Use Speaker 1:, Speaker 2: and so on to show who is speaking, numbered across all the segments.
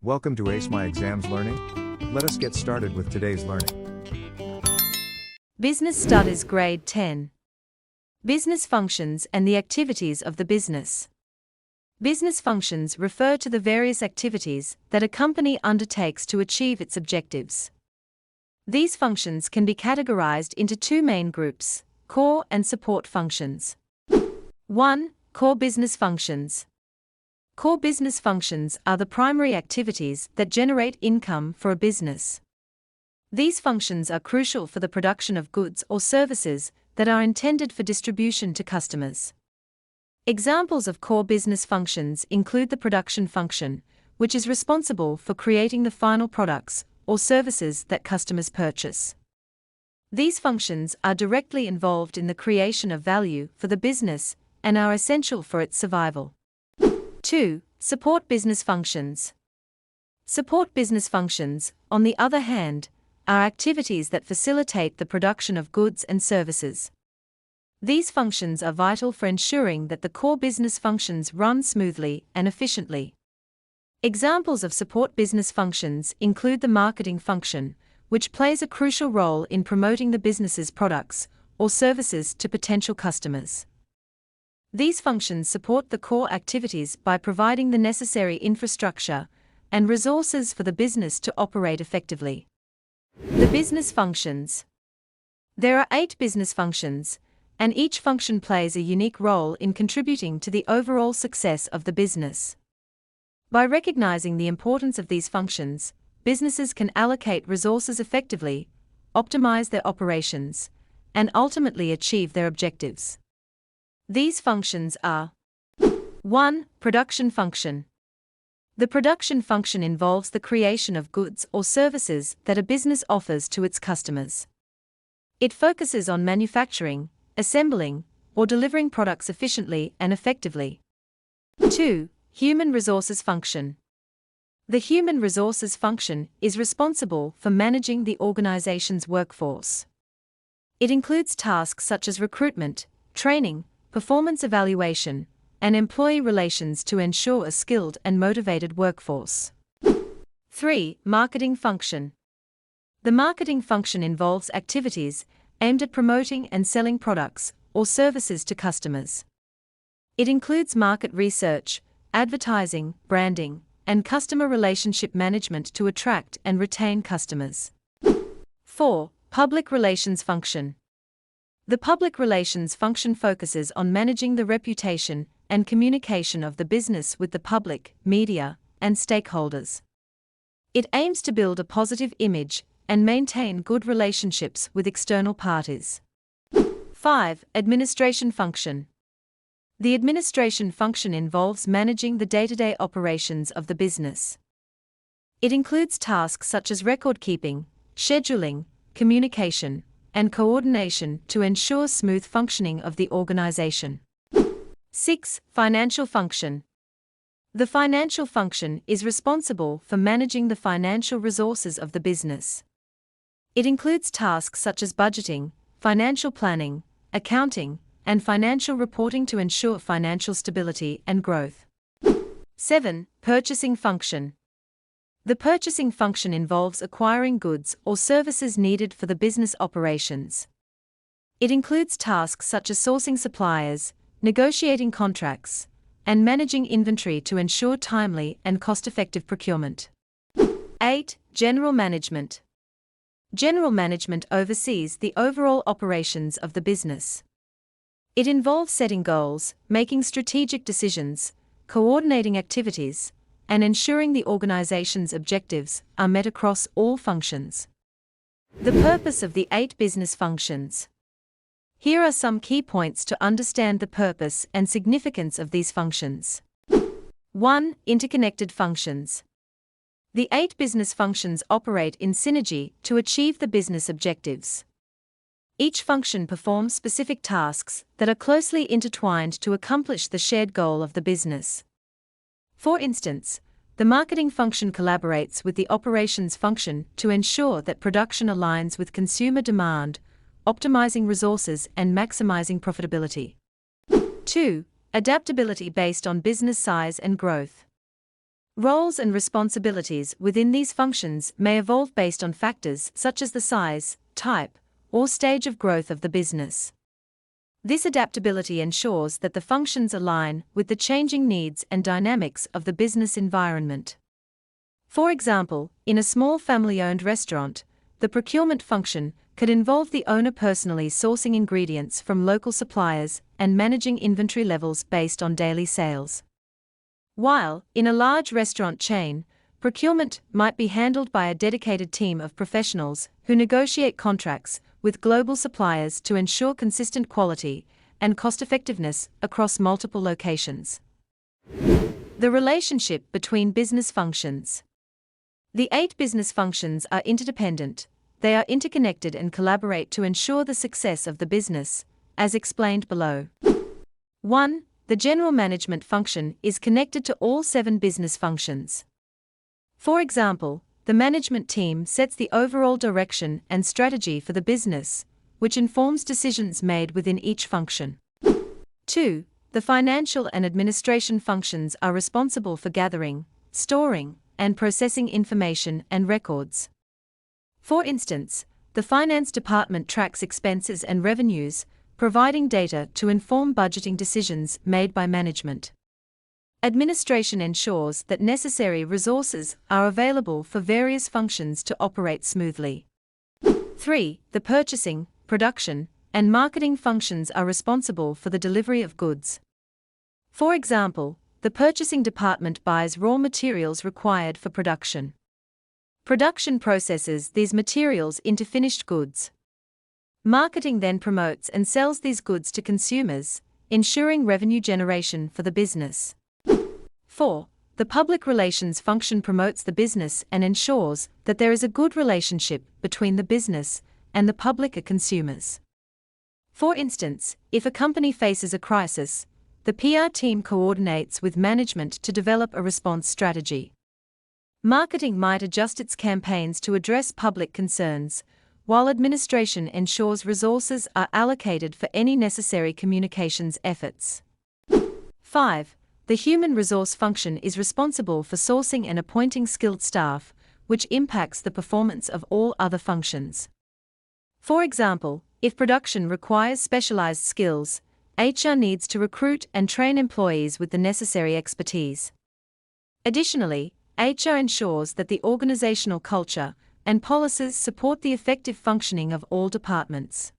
Speaker 1: Welcome to Ace My Exams Learning. Let us get started with today's learning.
Speaker 2: Business Studies Grade 10. Business functions and the activities of the business. Business functions refer to the various activities that a company undertakes to achieve its objectives. These functions can be categorized into two main groups: core and support functions. 1. Core business functions. Core business functions are the primary activities that generate income for a business. These functions are crucial for the production of goods or services that are intended for distribution to customers. Examples of core business functions include the production function, which is responsible for creating the final products or services that customers purchase. These functions are directly involved in the creation of value for the business and are essential for its survival. 2. Support business functions. Support business functions, on the other hand, are activities that facilitate the production of goods and services. These functions are vital for ensuring that the core business functions run smoothly and efficiently. Examples of support business functions include the marketing function, which plays a crucial role in promoting the business's products or services to potential customers. These functions support the core activities by providing the necessary infrastructure and resources for the business to operate effectively. The business functions. There are 8 business functions, and each function plays a unique role in contributing to the overall success of the business. By recognizing the importance of these functions, businesses can allocate resources effectively, optimize their operations, and ultimately achieve their objectives. These functions are: 1. Production function. The production function involves the creation of goods or services that a business offers to its customers. It focuses on manufacturing, assembling, or delivering products efficiently and effectively. 2. Human resources function. The human resources function is responsible for managing the organization's workforce. It includes tasks such as recruitment, training, performance evaluation, and employee relations to ensure a skilled and motivated workforce. 3. Marketing function. The marketing function involves activities aimed at promoting and selling products or services to customers. It includes market research, advertising, branding, and customer relationship management to attract and retain customers. 4. Public relations function. The public relations function focuses on managing the reputation and communication of the business with the public, media, and stakeholders. It aims to build a positive image and maintain good relationships with external parties. 5. Administration function. The administration function involves managing the day-to-day operations of the business. It includes tasks such as record keeping, scheduling, communication, and coordination to ensure smooth functioning of the organization. 6. Financial function. The financial function is responsible for managing the financial resources of the business. It includes tasks such as budgeting, financial planning, accounting, and financial reporting to ensure financial stability and growth. 7. Purchasing function. The purchasing function involves acquiring goods or services needed for the business operations. It includes tasks such as sourcing suppliers, negotiating contracts, and managing inventory to ensure timely and cost-effective procurement. 8. General management. General management oversees the overall operations of the business. It involves setting goals, making strategic decisions, coordinating activities, and ensuring the organization's objectives are met across all functions. The purpose of the 8 business functions. Here are some key points to understand the purpose and significance of these functions. 1. Interconnected functions. The 8 business functions operate in synergy to achieve the business objectives. Each function performs specific tasks that are closely intertwined to accomplish the shared goal of the business. For instance, the marketing function collaborates with the operations function to ensure that production aligns with consumer demand, optimizing resources and maximizing profitability. 2. Adaptability based on business size and growth. Roles and responsibilities within these functions may evolve based on factors such as the size, type, or stage of growth of the business. This adaptability ensures that the functions align with the changing needs and dynamics of the business environment. For example, in a small family-owned restaurant, the procurement function could involve the owner personally sourcing ingredients from local suppliers and managing inventory levels based on daily sales. While, in a large restaurant chain, procurement might be handled by a dedicated team of professionals who negotiate contracts with global suppliers to ensure consistent quality and cost-effectiveness across multiple locations. The relationship between business functions. The 8 business functions are interdependent. They are interconnected and collaborate to ensure the success of the business, as explained below. 1. The general management function is connected to all 7 business functions. For example, the management team sets the overall direction and strategy for the business, which informs decisions made within each function. 2. The financial and administration functions are responsible for gathering, storing, and processing information and records. For instance, the finance department tracks expenses and revenues, providing data to inform budgeting decisions made by management. Administration ensures that necessary resources are available for various functions to operate smoothly. 3. The purchasing, production, and marketing functions are responsible for the delivery of goods. For example, the purchasing department buys raw materials required for production. Production processes these materials into finished goods. Marketing then promotes and sells these goods to consumers, ensuring revenue generation for the business. 4. The public relations function promotes the business and ensures that there is a good relationship between the business and the public or consumers. For instance, if a company faces a crisis, the PR team coordinates with management to develop a response strategy. Marketing might adjust its campaigns to address public concerns, while administration ensures resources are allocated for any necessary communications efforts. 5. The human resource function is responsible for sourcing and appointing skilled staff, which impacts the performance of all other functions. For example, if production requires specialized skills, HR needs to recruit and train employees with the necessary expertise. Additionally, HR ensures that the organizational culture and policies support the effective functioning of all departments.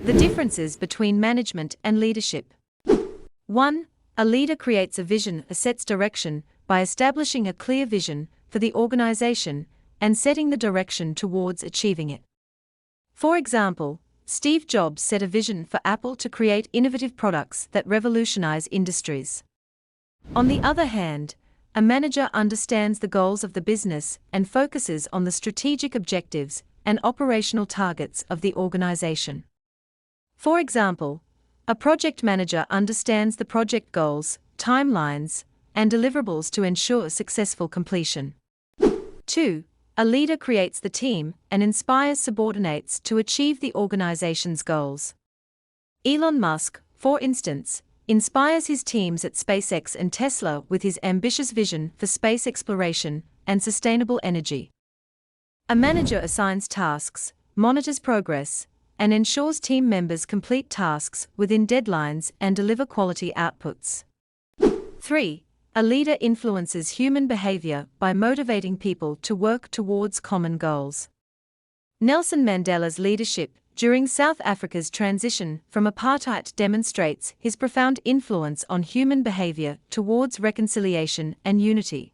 Speaker 2: The differences between management and leadership. 1. A leader creates a vision or sets direction by establishing a clear vision for the organization and setting the direction towards achieving it. For example, Steve Jobs set a vision for Apple to create innovative products that revolutionize industries. On the other hand, a manager understands the goals of the business and focuses on the strategic objectives and operational targets of the organization. For example, a project manager understands the project goals, timelines, and deliverables to ensure successful completion. 2. A leader creates the team and inspires subordinates to achieve the organization's goals. Elon Musk, for instance, inspires his teams at SpaceX and Tesla with his ambitious vision for space exploration and sustainable energy. A manager assigns tasks, monitors progress, and ensures team members complete tasks within deadlines and deliver quality outputs. 3. A leader influences human behavior by motivating people to work towards common goals. Nelson Mandela's leadership during South Africa's transition from apartheid demonstrates his profound influence on human behavior towards reconciliation and unity.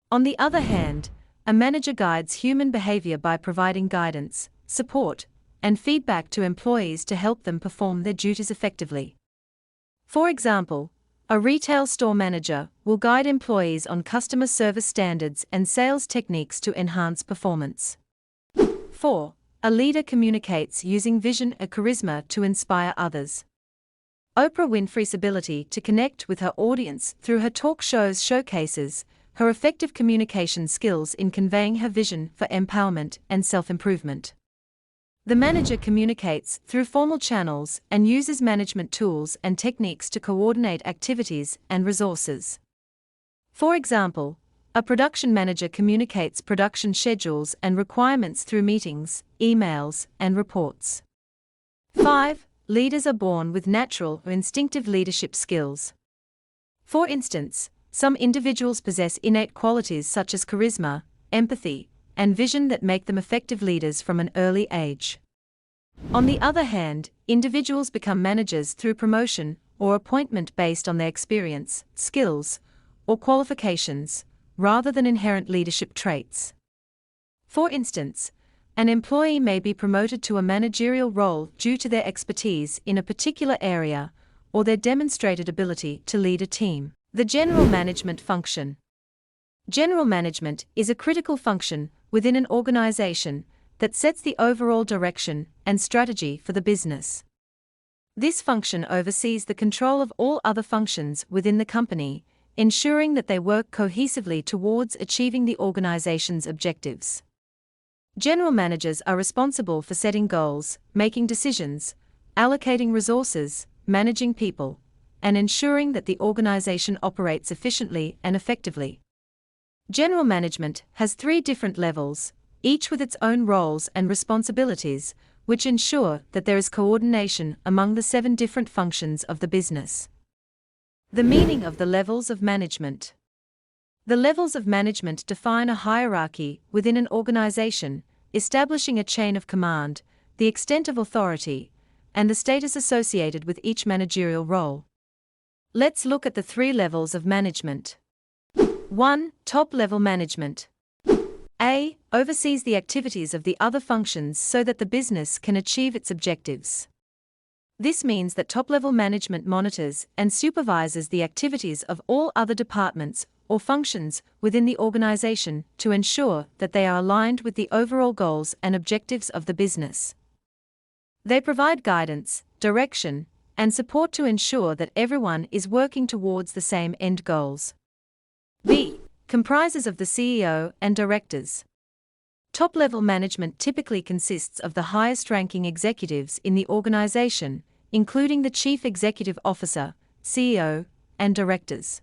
Speaker 2: On the other hand, a manager guides human behavior by providing guidance, support, and feedback to employees to help them perform their duties effectively. For example, a retail store manager will guide employees on customer service standards and sales techniques to enhance performance. 4. A leader communicates using vision or charisma to inspire others. Oprah Winfrey's ability to connect with her audience through her talk shows showcases her effective communication skills in conveying her vision for empowerment and self-improvement. The manager communicates through formal channels and uses management tools and techniques to coordinate activities and resources. For example, a production manager communicates production schedules and requirements through meetings, emails, and reports. 5. Leaders are born with natural or instinctive leadership skills. For instance, some individuals possess innate qualities such as charisma, empathy, and vision that make them effective leaders from an early age. On the other hand, individuals become managers through promotion or appointment based on their experience, skills, or qualifications, rather than inherent leadership traits. For instance, an employee may be promoted to a managerial role due to their expertise in a particular area or their demonstrated ability to lead a team. The general management function. General management is a critical function within an organization that sets the overall direction and strategy for the business. This function oversees the control of all other functions within the company, ensuring that they work cohesively towards achieving the organization's objectives. General managers are responsible for setting goals, making decisions, allocating resources, managing people, and ensuring that the organization operates efficiently and effectively. General management has 3 different levels, each with its own roles and responsibilities, which ensure that there is coordination among the 7 different functions of the business. The meaning of the levels of management. The levels of management define a hierarchy within an organization, establishing a chain of command, the extent of authority, and the status associated with each managerial role. Let's look at the 3 levels of management. 1. Top-level management. A. Oversees the activities of the other functions so that the business can achieve its objectives. This means that top-level management monitors and supervises the activities of all other departments or functions within the organization to ensure that they are aligned with the overall goals and objectives of the business. They provide guidance, direction, and support to ensure that everyone is working towards the same end goals. B. Comprises of the CEO and directors. Top-level management typically consists of the highest-ranking executives in the organization, including the Chief Executive Officer, CEO, and directors.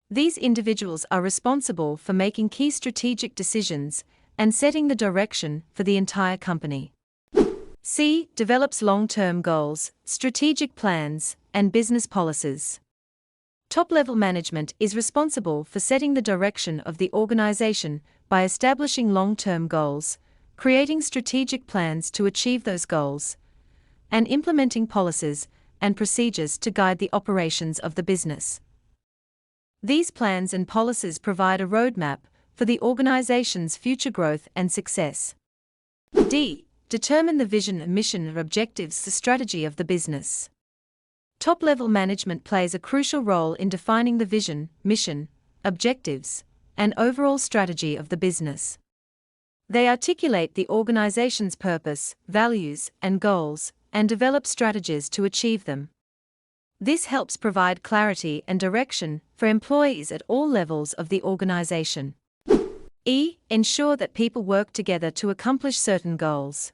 Speaker 2: These individuals are responsible for making key strategic decisions and setting the direction for the entire company. C. Develops long-term goals, strategic plans, and business policies. Top-level management is responsible for setting the direction of the organization by establishing long-term goals, creating strategic plans to achieve those goals, and implementing policies and procedures to guide the operations of the business. These plans and policies provide a roadmap for the organization's future growth and success. D. Determine the vision, mission, or objectives, the strategy of the business. Top-level management plays a crucial role in defining the vision, mission, objectives, and overall strategy of the business. They articulate the organization's purpose, values, and goals, and develop strategies to achieve them. This helps provide clarity and direction for employees at all levels of the organization. E. Ensure that people work together to accomplish certain goals.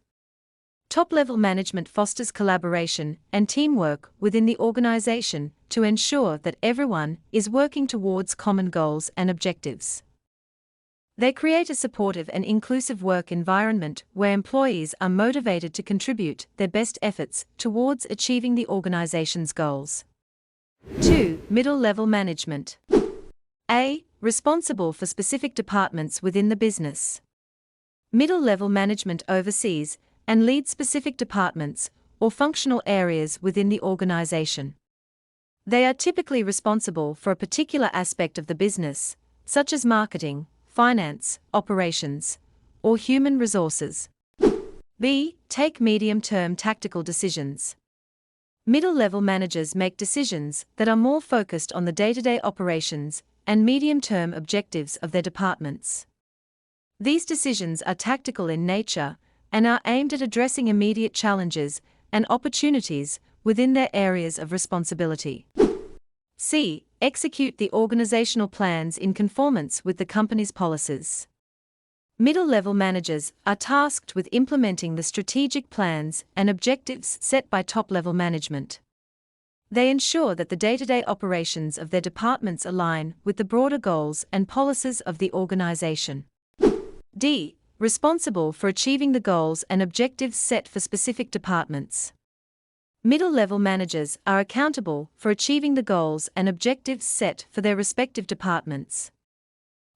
Speaker 2: Top-level management fosters collaboration and teamwork within the organization to ensure that everyone is working towards common goals and objectives. They create a supportive and inclusive work environment where employees are motivated to contribute their best efforts towards achieving the organization's goals. 2. Middle-level management. A. Responsible for specific departments within the business. Middle-level management oversees and leads specific departments or functional areas within the organization. They are typically responsible for a particular aspect of the business, such as marketing, finance, operations, or human resources. B. Take medium-term tactical decisions. Middle-level managers make decisions that are more focused on the day-to-day operations and medium-term objectives of their departments. These decisions are tactical in nature and are aimed at addressing immediate challenges and opportunities within their areas of responsibility. C. Execute the organizational plans in conformance with the company's policies. Middle-level managers are tasked with implementing the strategic plans and objectives set by top-level management. They ensure that the day-to-day operations of their departments align with the broader goals and policies of the organization. D. Responsible for achieving the goals and objectives set for specific departments. Middle-level managers are accountable for achieving the goals and objectives set for their respective departments.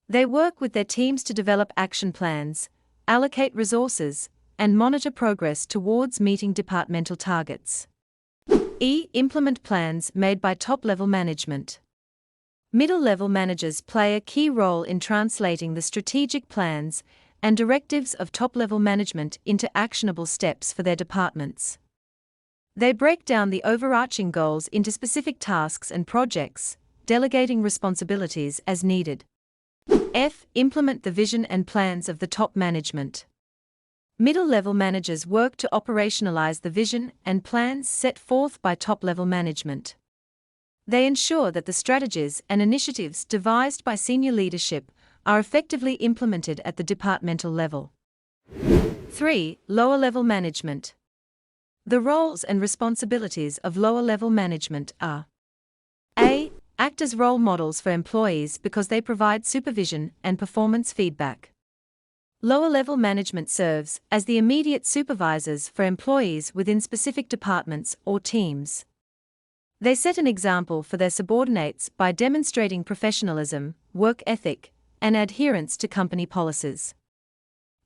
Speaker 2: They work with their teams to develop action plans, allocate resources, and monitor progress towards meeting departmental targets. E. Implement plans made by top-level management. Middle-level managers play a key role in translating the strategic plans and directives of top-level management into actionable steps for their departments. They break down the overarching goals into specific tasks and projects, delegating responsibilities as needed. F. Implement the vision and plans of the top management. Middle-level managers work to operationalize the vision and plans set forth by top-level management. They ensure that the strategies and initiatives devised by senior leadership are effectively implemented at the departmental level. 3. Lower-level management. The roles and responsibilities of lower-level management are: A. Act as role models for employees because they provide supervision and performance feedback. Lower-level management serves as the immediate supervisors for employees within specific departments or teams. They set an example for their subordinates by demonstrating professionalism, work ethic, and adherence to company policies.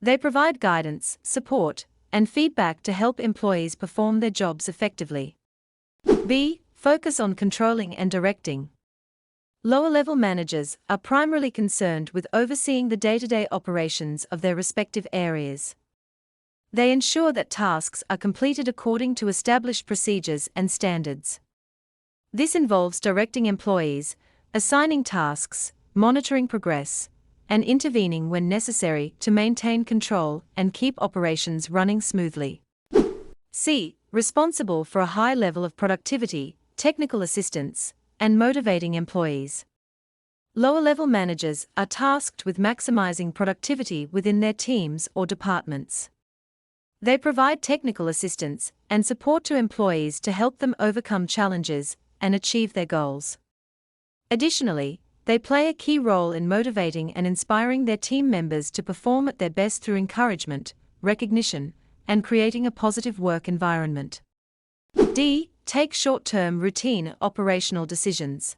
Speaker 2: They provide guidance, support, and feedback to help employees perform their jobs effectively. B. Focus on controlling and directing. Lower-level managers are primarily concerned with overseeing the day-to-day operations of their respective areas. They ensure that tasks are completed according to established procedures and standards. This involves directing employees, assigning tasks, monitoring progress, and intervening when necessary to maintain control and keep operations running smoothly. C. Responsible for a high level of productivity, technical assistance, and motivating employees. Lower-level managers are tasked with maximizing productivity within their teams or departments. They provide technical assistance and support to employees to help them overcome challenges and achieve their goals. Additionally, they play a key role in motivating and inspiring their team members to perform at their best through encouragement, recognition, and creating a positive work environment. D. Take short-term routine operational decisions.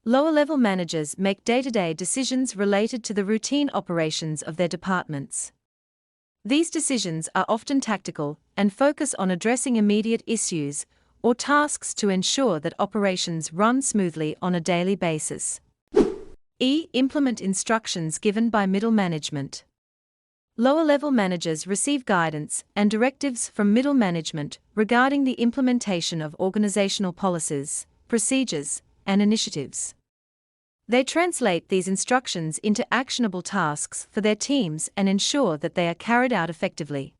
Speaker 2: Lower-level managers make day-to-day decisions related to the routine operations of their departments. These decisions are often tactical and focus on addressing immediate issues or tasks to ensure that operations run smoothly on a daily basis. E. Implement instructions given by middle management. Lower-level managers receive guidance and directives from middle management regarding the implementation of organizational policies, procedures, and initiatives. They translate these instructions into actionable tasks for their teams and ensure that they are carried out effectively.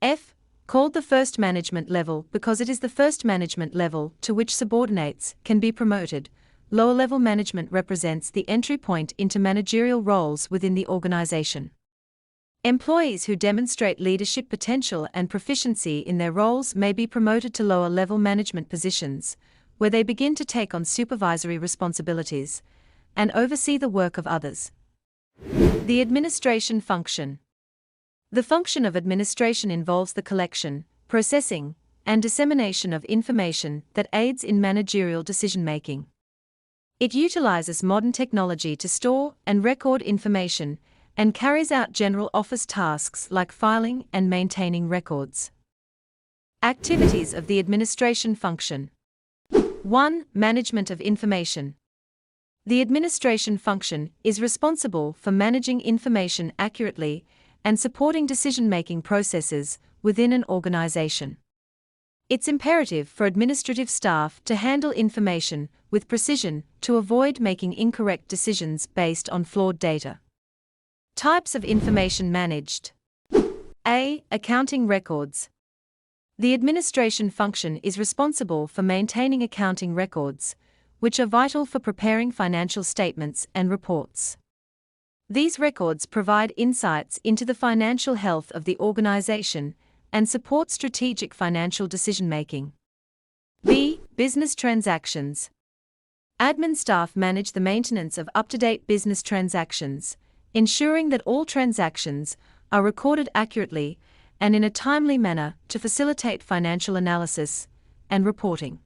Speaker 2: F. Called the first management level because it is the first management level to which subordinates can be promoted. Lower-level management represents the entry point into managerial roles within the organization. Employees who demonstrate leadership potential and proficiency in their roles may be promoted to lower-level management positions, where they begin to take on supervisory responsibilities and oversee the work of others. The administration function. The function of administration involves the collection, processing, and dissemination of information that aids in managerial decision-making. It utilizes modern technology to store and record information and carries out general office tasks like filing and maintaining records. Activities of the administration function. 1. Management of information. The administration function is responsible for managing information accurately and supporting decision-making processes within an organization. It's imperative for administrative staff to handle information with precision to avoid making incorrect decisions based on flawed data. Types of information managed. A. Accounting records. The administration function is responsible for maintaining accounting records, which are vital for preparing financial statements and reports. These records provide insights into the financial health of the organization and support strategic financial decision-making. B. Business transactions. Admin staff manage the maintenance of up-to-date business transactions, ensuring that all transactions are recorded accurately and in a timely manner to facilitate financial analysis and reporting.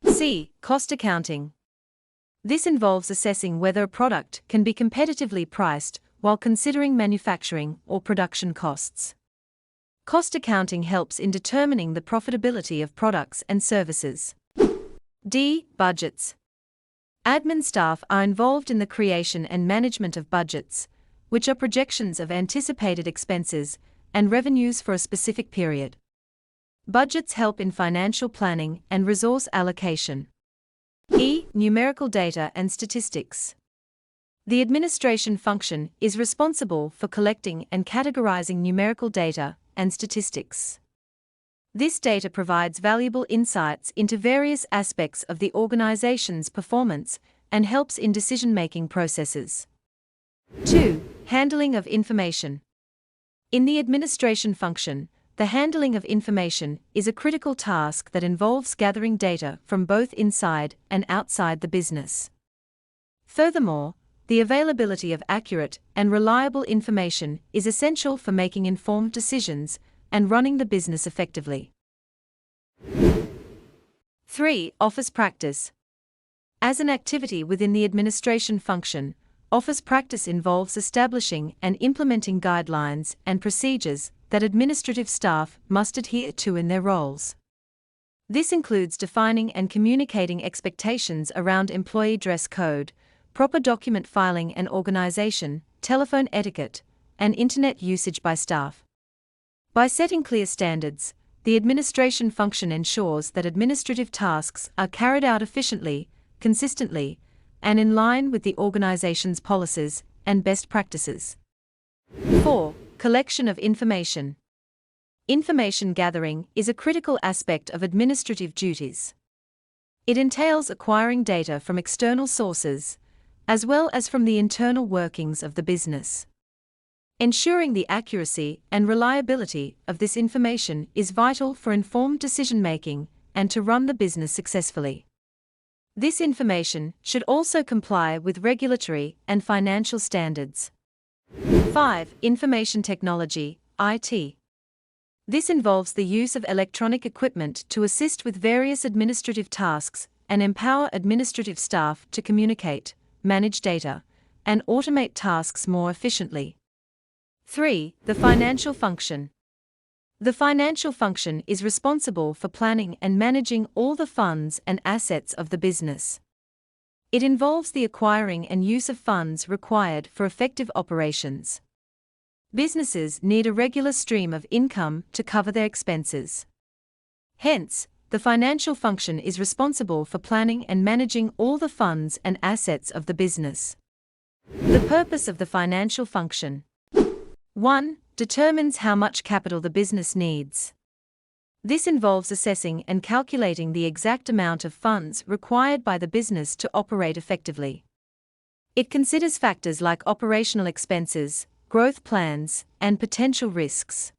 Speaker 2: C. Cost accounting. This involves assessing whether a product can be competitively priced while considering manufacturing or production costs. Cost accounting helps in determining the profitability of products and services. D. Budgets. Admin staff are involved in the creation and management of budgets, which are projections of anticipated expenses and revenues for a specific period. Budgets help in financial planning and resource allocation. E. Numerical data and statistics. The administration function is responsible for collecting and categorizing numerical data and statistics. This data provides valuable insights into various aspects of the organization's performance and helps in decision-making processes. 2. Handling of information. In the administration function, the handling of information is a critical task that involves gathering data from both inside and outside the business. Furthermore, the availability of accurate and reliable information is essential for making informed decisions and running the business effectively. 3. Office practice. As an activity within the administration function, office practice involves establishing and implementing guidelines and procedures that administrative staff must adhere to in their roles. This includes defining and communicating expectations around employee dress code, proper document filing and organization, telephone etiquette, and internet usage by staff. By setting clear standards, the administration function ensures that administrative tasks are carried out efficiently, consistently, and in line with the organization's policies and best practices. 4. Collection of information. Information gathering is a critical aspect of administrative duties. It entails acquiring data from external sources, as well as from the internal workings of the business. Ensuring the accuracy and reliability of this information is vital for informed decision-making and to run the business successfully. This information should also comply with regulatory and financial standards. 5. Information technology, IT. This involves the use of electronic equipment to assist with various administrative tasks and empower administrative staff to communicate, manage data, and automate tasks more efficiently. 3. The financial function. The financial function is responsible for planning and managing all the funds and assets of the business. It involves the acquiring and use of funds required for effective operations. Businesses need a regular stream of income to cover their expenses. Hence, the financial function is responsible for planning and managing all the funds and assets of the business. The purpose of the financial function. 1. Determines how much capital the business needs. This involves assessing and calculating the exact amount of funds required by the business to operate effectively. It considers factors like operational expenses, growth plans, and potential risks.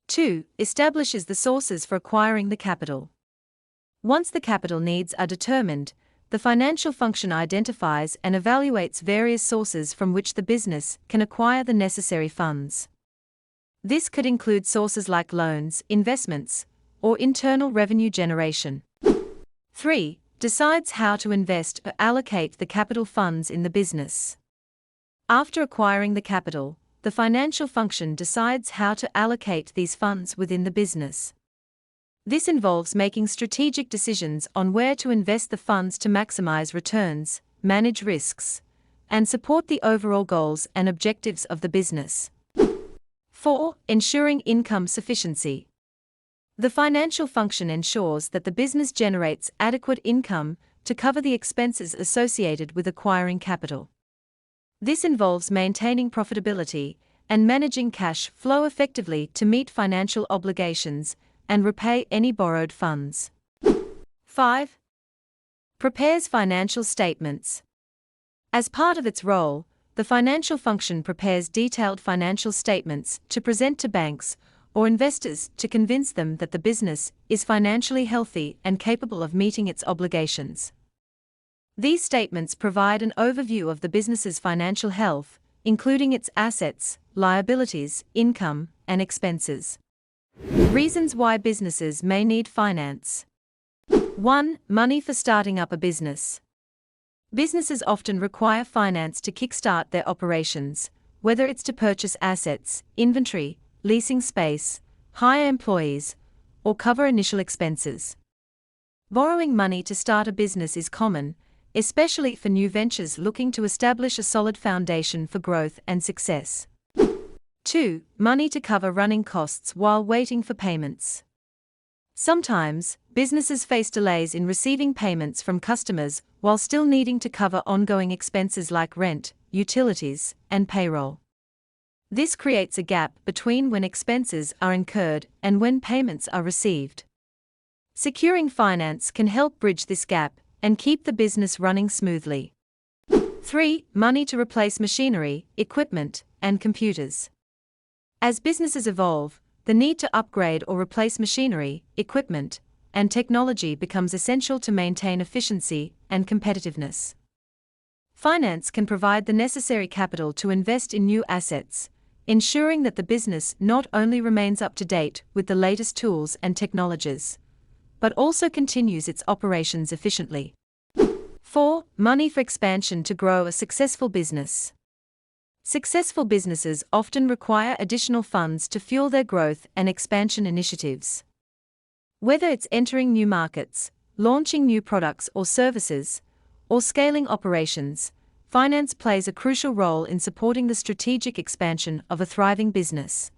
Speaker 2: 2. Establishes the sources for acquiring the capital. Once the capital needs are determined, the financial function identifies and evaluates various sources from which the business can acquire the necessary funds. This could include sources like loans, investments, or internal revenue generation. 3. Decides how to invest or allocate the capital funds in the business. After acquiring the capital, the financial function decides how to allocate these funds within the business. This involves making strategic decisions on where to invest the funds to maximize returns, manage risks, and support the overall goals and objectives of the business. 4. Ensuring income sufficiency. The financial function ensures that the business generates adequate income to cover the expenses associated with acquiring capital. This involves maintaining profitability and managing cash flow effectively to meet financial obligations and repay any borrowed funds. 5. Prepares financial statements. As part of its role, the financial function prepares detailed financial statements to present to banks or investors to convince them that the business is financially healthy and capable of meeting its obligations. These statements provide an overview of the business's financial health, including its assets, liabilities, income, and expenses. Reasons why businesses may need finance. 1. Money for starting up a business. Businesses often require finance to kickstart their operations, whether it's to purchase assets, inventory, leasing space, hire employees, or cover initial expenses. Borrowing money to start a business is common, especially for new ventures looking to establish a solid foundation for growth and success. 2. Money to cover running costs while waiting for payments. Sometimes, businesses face delays in receiving payments from customers while still needing to cover ongoing expenses like rent, utilities, and payroll. This creates a gap between when expenses are incurred and when payments are received. Securing finance can help bridge this gap and keep the business running smoothly. 3. Money to replace machinery, equipment, and computers. As businesses evolve, the need to upgrade or replace machinery, equipment, and technology becomes essential to maintain efficiency and competitiveness. Finance can provide the necessary capital to invest in new assets, ensuring that the business not only remains up to date with the latest tools and technologies, but also continues its operations efficiently. 4. Money for expansion to grow a successful business. Successful businesses often require additional funds to fuel their growth and expansion initiatives. Whether it's entering new markets, launching new products or services, or scaling operations, finance plays a crucial role in supporting the strategic expansion of a thriving business.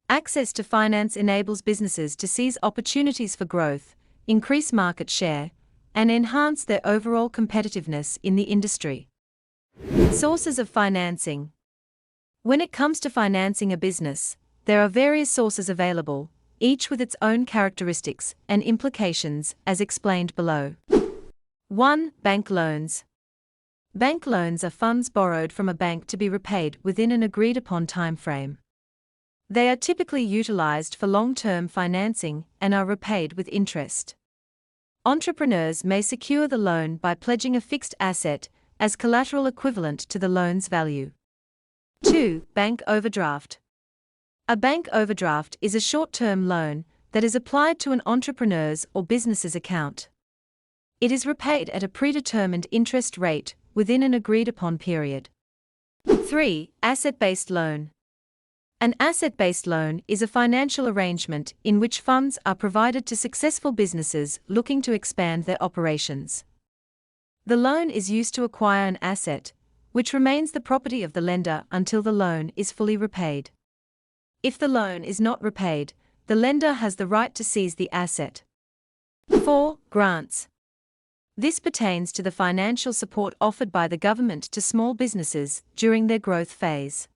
Speaker 2: Access to finance enables businesses to seize opportunities for growth, increase market share, and enhance their overall competitiveness in the industry. Sources of financing. When it comes to financing a business, there are various sources available, each with its own characteristics and implications as explained below. 1. Bank loans. Bank loans are funds borrowed from a bank to be repaid within an agreed-upon time frame. They are typically utilized for long-term financing and are repaid with interest. Entrepreneurs may secure the loan by pledging a fixed asset as collateral equivalent to the loan's value. 2. Bank overdraft. A bank overdraft is a short-term loan that is applied to an entrepreneur's or business's account. It is repaid at a predetermined interest rate within an agreed-upon period. 3. Asset-based loan. An asset-based loan is a financial arrangement in which funds are provided to successful businesses looking to expand their operations. The loan is used to acquire an asset, which remains the property of the lender until the loan is fully repaid. If the loan is not repaid, the lender has the right to seize the asset. 4. Grants. This pertains to the financial support offered by the government to small businesses during their growth phase.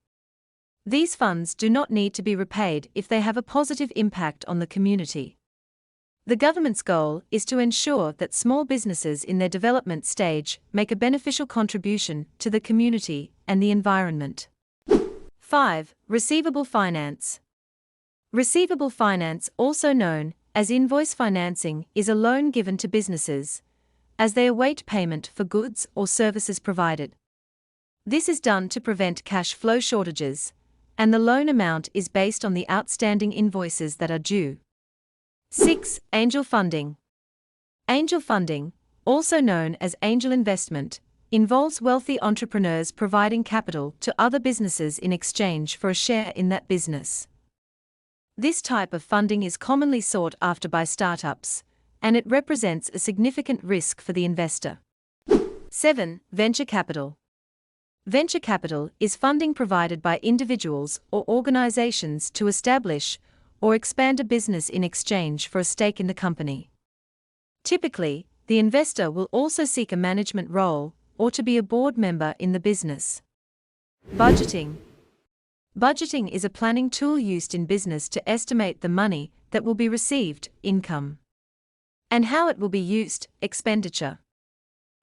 Speaker 2: These funds do not need to be repaid if they have a positive impact on the community. The government's goal is to ensure that small businesses in their development stage make a beneficial contribution to the community and the environment. 5. Receivable finance. Receivable finance, also known as invoice financing, is a loan given to businesses as they await payment for goods or services provided. This is done to prevent cash flow shortages, and the loan amount is based on the outstanding invoices that are due. 6. Angel funding. Angel funding, also known as angel investment, involves wealthy entrepreneurs providing capital to other businesses in exchange for a share in that business. This type of funding is commonly sought after by startups, and it represents a significant risk for the investor. 7. Venture capital. Venture capital is funding provided by individuals or organizations to establish or expand a business in exchange for a stake in the company. Typically, the investor will also seek a management role or to be a board member in the business. Budgeting. Budgeting is a planning tool used in business to estimate the money that will be received, income, and how it will be used, expenditure.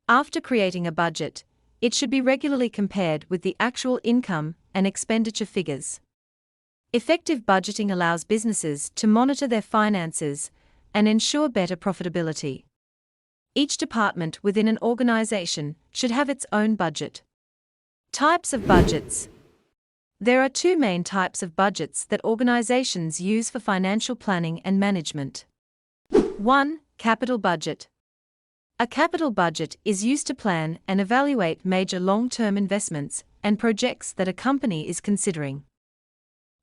Speaker 2: After creating a budget, it should be regularly compared with the actual income and expenditure figures. Effective budgeting allows businesses to monitor their finances and ensure better profitability. Each department within an organization should have its own budget. Types of budgets. There are two main types of budgets that organizations use for financial planning and management. 1. Capital budget. A capital budget is used to plan and evaluate major long-term investments and projects that a company is considering.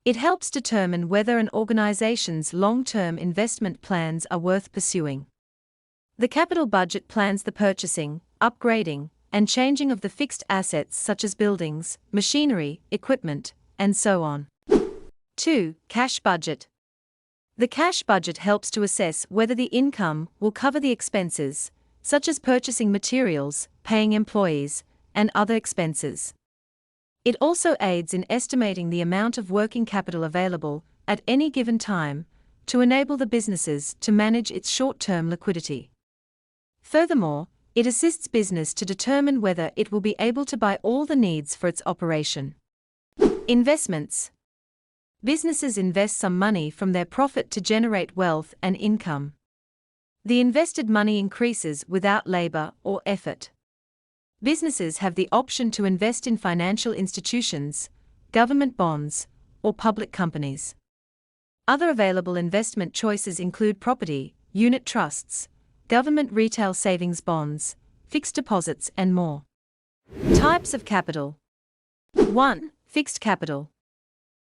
Speaker 2: It helps determine whether an organization's long-term investment plans are worth pursuing. The capital budget plans the purchasing, upgrading, and changing of the fixed assets such as buildings, machinery, equipment, and so on. 2. Cash budget. The cash budget helps to assess whether the income will cover the expenses, such as purchasing materials, paying employees, and other expenses. It also aids in estimating the amount of working capital available at any given time to enable the businesses to manage its short-term liquidity. Furthermore, it assists business to determine whether it will be able to buy all the needs for its operation. Investments. Businesses invest some money from their profit to generate wealth and income. The invested money increases without labor or effort. Businesses have the option to invest in financial institutions, government bonds, or public companies. Other available investment choices include property, unit trusts, government retail savings bonds, fixed deposits, and more. Types of capital. 1. Fixed capital.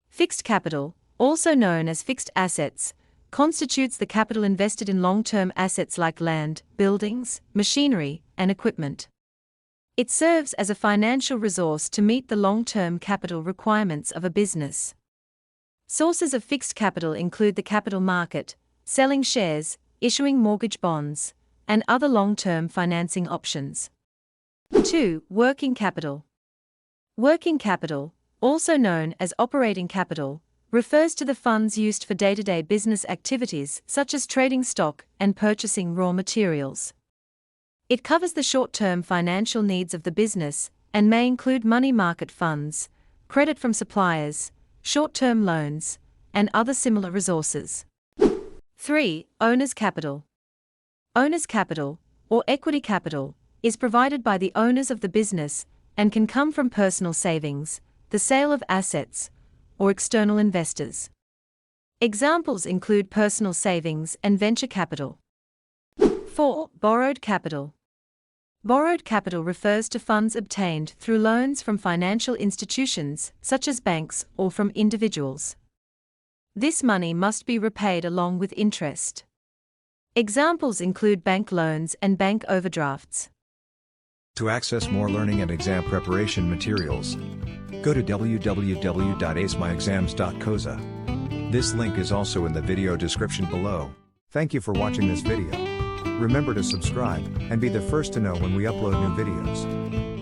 Speaker 2: Fixed capital, also known as fixed assets, constitutes the capital invested in long-term assets like land, buildings, machinery, and equipment. It serves as a financial resource to meet the long-term capital requirements of a business. Sources of fixed capital include the capital market, selling shares, issuing mortgage bonds, and other long-term financing options. 2. Working capital. Working capital, also known as operating capital, refers to the funds used for day-to-day business activities such as trading stock and purchasing raw materials. It covers the short-term financial needs of the business and may include money market funds, credit from suppliers, short-term loans, and other similar resources. 3. Owner's capital. Owner's capital, or equity capital, is provided by the owners of the business and can come from personal savings, the sale of assets, or external investors. Examples include personal savings and venture capital. 4. Borrowed capital. Borrowed capital refers to funds obtained through loans from financial institutions, such as banks, or from individuals. This money must be repaid along with interest. Examples include bank loans and bank overdrafts.
Speaker 1: To access more learning and exam preparation materials, go to www.acemyexams.coza. This link is also in the video description below. Thank you for watching this video. Remember to subscribe and be the first to know when we upload new videos.